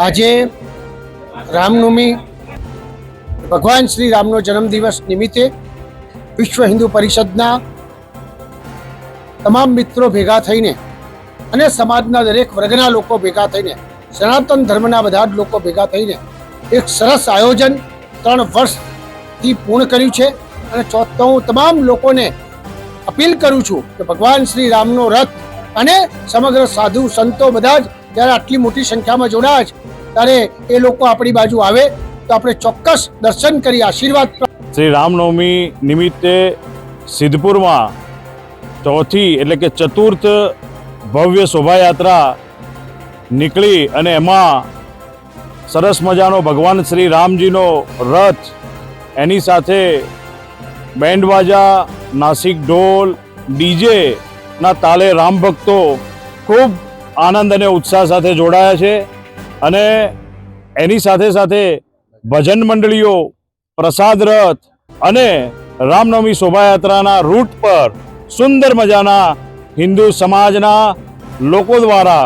આજે રામનવમી ભગવાન શ્રી રામનો જન્મદિવસ નિમિત્તે વિશ્વ હિન્દુ પરિષદના તમામ મિત્રો ભેગા થઈને અને સમાજના દરેક વર્ગના લોકો ભેગા થઈને સનાતન ધર્મના બધા જ લોકો ભેગા થઈને એક સરસ આયોજન 3 વર્ષથી પૂર્ણ કર્યું છે અને ચોથો હું તમામ લોકોને અપીલ કરું છું કે ભગવાન શ્રી રામનો રથ અને સમગ્ર સાધુ સંતો બધા જ જ્યારે આટલી મોટી સંખ્યામાં જોડાયા છે ત્યારે એ લોકો આપણી બાજુ આવે તો આપણે ચોક્કસ દર્શન કરી આશીર્વાદ. શ્રી રામનવમી નિમિત્તે સિદ્ધપુરમાં ચોથી એટલે કે ચતુર્થ ભવ્ય શોભાયાત્રા નીકળી અને એમાં સરસ મજાનો ભગવાન શ્રી રામજીનો રથ, એની સાથે બેન્ડવાજા, નાસિક ઢોલ, ડીજેના તાલે રામ ભક્તો ખૂબ આનંદ અને ઉત્સાહ સાથે જોડાયા છે અને એની સાથે સાથે ભજન મંડળીઓ, પ્રસાદ રથ અને રામનવમી શોભાયાત્રાના રૂટ પર સુંદર મજાના હિન્દુ સમાજના લોકો દ્વારા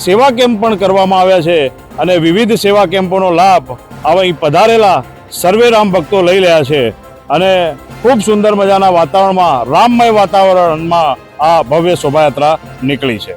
સેવા કેમ્પ પણ કરવામાં આવ્યા છે અને વિવિધ સેવા કેમ્પોનો લાભ અહીં પધારેલા સર્વે રામ ભક્તો લઈ રહ્યા છે અને ખૂબ સુંદર મજાના વાતાવરણમાં, રામમય વાતાવરણમાં આ ભવ્ય શોભાયાત્રા નીકળી છે.